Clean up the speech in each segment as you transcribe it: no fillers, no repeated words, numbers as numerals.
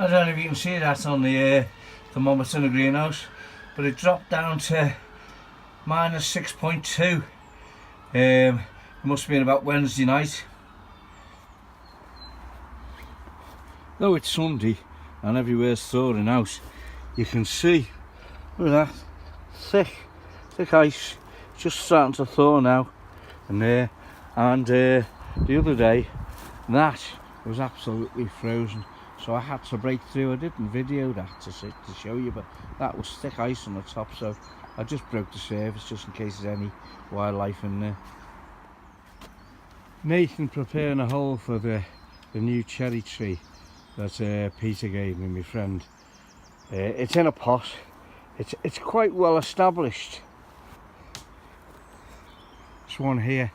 I don't know if you can see that on the thermometer in the greenhouse, but it dropped down to -6.2. It must have been about Wednesday night. Though it's Sunday and everywhere's thawing out, you can see, look at that, thick ice, just starting to thaw now. And the other day, that was absolutely frozen, so I had to break through. I didn't video that to show you, but that was thick ice on the top, so I just broke the surface just in case there's any wildlife in there. Nathan preparing a hole for the new cherry tree that Peter gave me, my friend. It's in a pot. It's quite well established. This one here.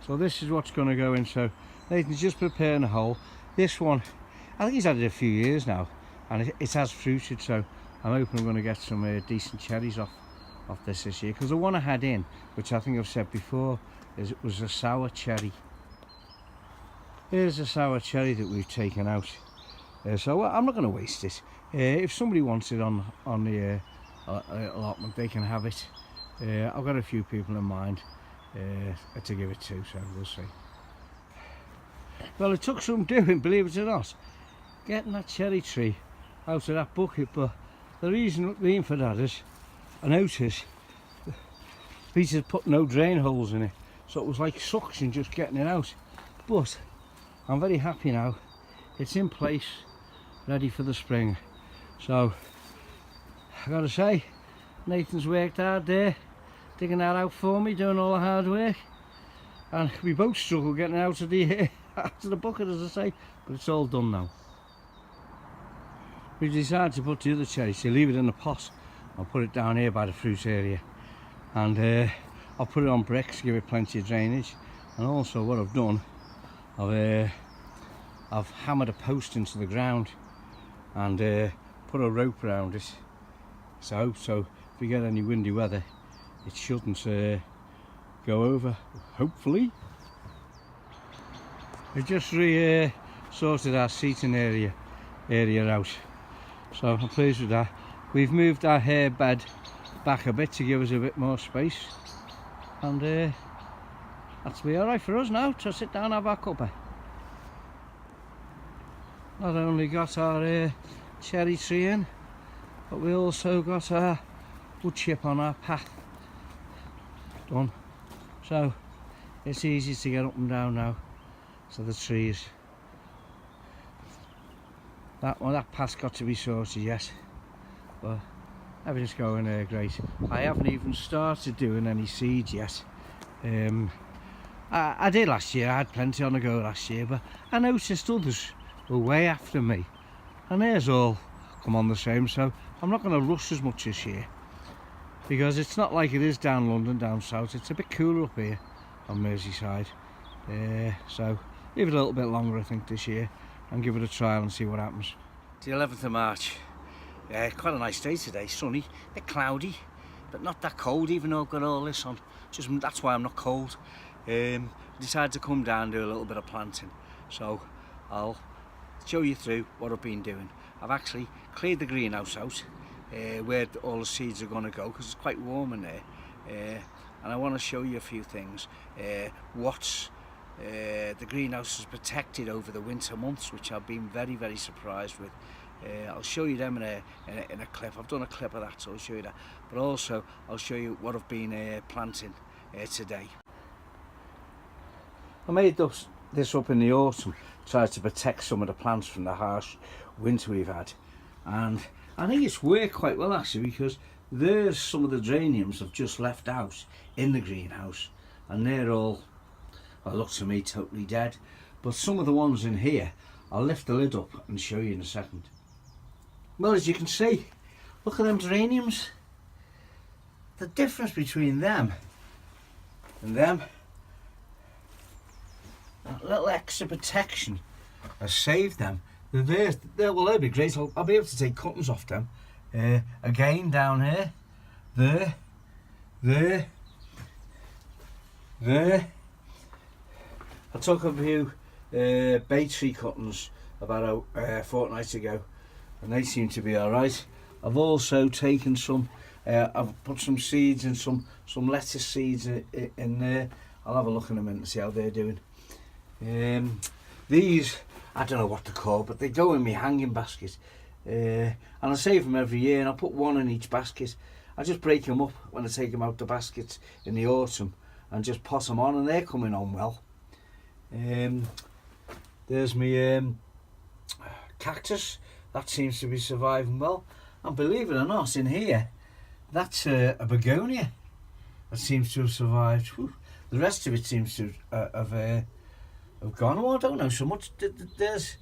So this is what's going to go in. So Nathan's just preparing a hole. This one, I think he's had it a few years now, and it has fruited. So I'm hoping I'm going to get some decent cherries off this year. Because the one I had in, which I think I've said before, it was a sour cherry. Here's a sour cherry that we've taken out. So I'm not going to waste it. If somebody wants it on the allotment, they can have it. I've got a few people in mind to give it to, so we'll see. Well, it took some doing, believe it or not, getting that cherry tree out of that bucket, but the reason being for that is I noticed Peter's put no drain holes in it, so it was like suction just getting it out. But I'm very happy now. It's in place, ready for the spring. So I gotta say, Nathan's worked hard there, digging that out for me, doing all the hard work, and we both struggle getting out of the bucket, as I say, but it's all done now. We decided to put the other cherries, so leave it in the pot. I'll put it down here by the fruit area, and I'll put it on bricks, give it plenty of drainage. And also what I've done, I've hammered a post into the ground and put a rope around it, so if we get any windy weather it shouldn't go over, hopefully. We just sorted our seating area out, so I'm pleased with that. We've moved our hair bed back a bit to give us a bit more space, and that's be alright for us now to sit down and have our cuppa. Not only got our cherry tree in, but we also got our wood chip on our path done, so it's easy to get up and down now to the trees. That path's got to be sorted yet, but everything's going great. I haven't even started doing any seeds yet. I did last year. I had plenty on the go last year, but I noticed others were way after me, and theirs all come on the same, so I'm not going to rush as much this year, because it's not like it is down London, down south. It's a bit cooler up here on Merseyside, so leave it a little bit longer I think this year and give it a trial and see what happens. It's the 11th of March. Quite a nice day today, sunny, a bit cloudy, but not that cold, even though I've got all this on. That's why I'm not cold. Decided to come down and do a little bit of planting, so I'll show you through what I've been doing. I've actually cleared the greenhouse out where all the seeds are going to go, because it's quite warm in there, and I want to show you a few things. The greenhouse is protected over the winter months, which I've been very, very surprised with. I'll show you them in a clip. I've done a clip of that, so I'll show you that, but also I'll show you what I've been planting today. I made this up in the autumn, tried to protect some of the plants from the harsh winter we've had, and I think it's worked quite well actually, because there's some of the geraniums I've just left out in the greenhouse, and they're all, well, look to me, totally dead. But some of the ones in here, I'll lift the lid up and show you in a second. Well, as you can see, look at them geraniums. The difference between them and them, that little extra protection has saved them. They'll be great. I'll be able to take cuttings off them. Again, down here, there. I took a few bay tree cuttings about a fortnight ago, and they seem to be alright. I've also taken some, I've put some seeds and some lettuce seeds in there. I'll have a look in a minute and see how they're doing. These, I don't know what they're called, but they go in my hanging basket. And I save them every year, and I put one in each basket. I just break them up when I take them out the baskets in the autumn and just pot them on, and they're coming on well. There's my cactus, that seems to be surviving well. And believe it or not, in here, that's a begonia that seems to have survived. Whew. The rest of it seems to have gone. Oh, I don't know so much. There's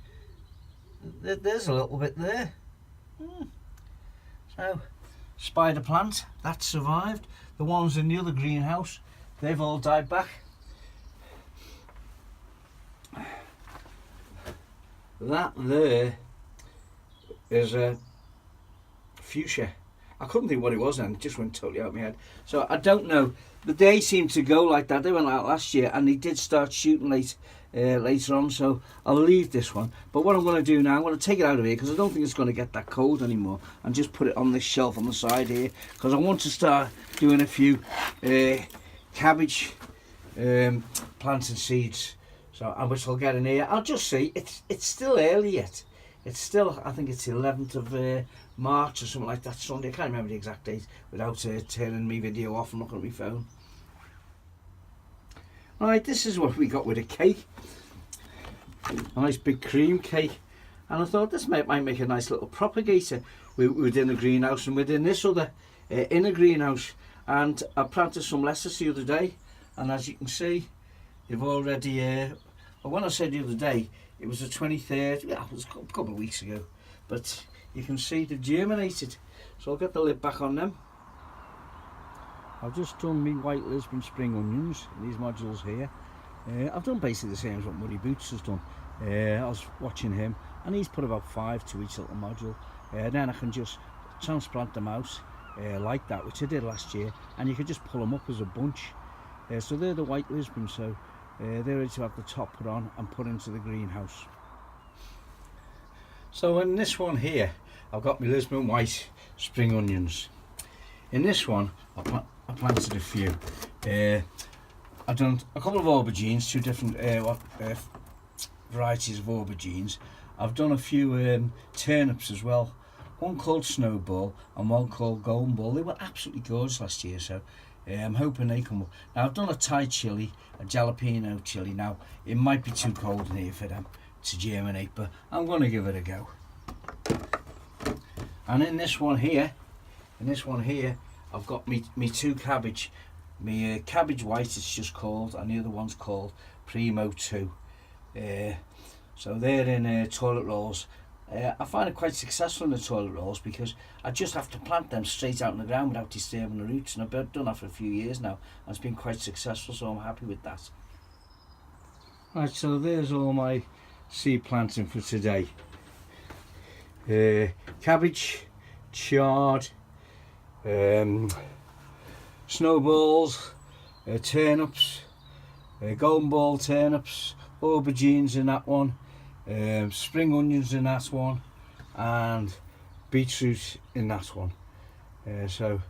a little bit there. So, spider plant, that survived. The ones in the other greenhouse, they've all died back. That there is a fuchsia. I couldn't think what it was then, it just went totally out of my head. So I don't know, but they seem to go like that. They went out last year and they did start shooting later on, so I'll leave this one. But what I'm going to do now, I'm going to take it out of here because I don't think it's going to get that cold anymore, and just put it on this shelf on the side here, because I want to start doing a few cabbage plants and seeds, so which I'll get in here. I'll just see, it's still early yet. It's still, I think it's the 11th of March or something like that, Sunday. I can't remember the exact date without turning my video off and looking at my phone. Right, this is what we got with a cake. A nice big cream cake. And I thought this might make a nice little propagator within the greenhouse and within this other inner greenhouse. And I planted some lettuce the other day. And as you can see, they've already, well, when I said the other day, it was the 23rd, yeah, it was a couple of weeks ago. But you can see they've germinated. So I'll get the lid back on them. I've just done me white Lisbon spring onions, these modules here. I've done basically the same as what Muddy Boots has done. I was watching him and he's put about 5 to each little module. Then I can just transplant them out like that, which I did last year, and you can just pull them up as a bunch. So they're the white Lisbon, so they're ready to have the top put on and put into the greenhouse. So in this one here, I've got my Lisbon white spring onions. In this one, I planted a few. I've done a couple of aubergines, 2 different varieties of aubergines. I've done a few turnips as well. One called Snowball and one called Golden Ball. They were absolutely gorgeous last year, so I'm hoping they come up. Now I've done a Thai chilli, a jalapeno chilli. Now it might be too cold in here for them to germinate, but I'm going to give it a go. And in this one here, I've got me 2 cabbage. My cabbage white, it's just called, and the other one's called Primo 2. So they're in toilet rolls. I find it quite successful in the toilet rolls because I just have to plant them straight out in the ground without disturbing the roots, and I've done that for a few years now, and it's been quite successful, so I'm happy with that. Right, so there's all my seed planting for today. Cabbage, chard, snowballs, turnips, golden ball turnips, aubergines in that one, spring onions in that one, and beetroot in that one. So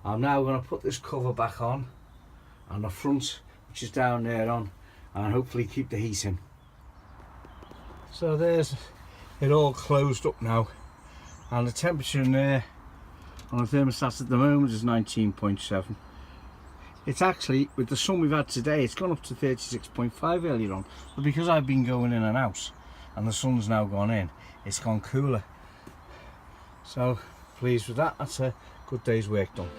I'm now going to put this cover back on the front, which is down there on, and hopefully keep the heat in. So there's it all closed up now, and the temperature in there on the thermostat at the moment is 19.7. It's actually, with the sun we've had today, it's gone up to 36.5 earlier on, but because I've been going in and out and the sun's now gone in, it's gone cooler. So pleased with that. That's a good day's work done.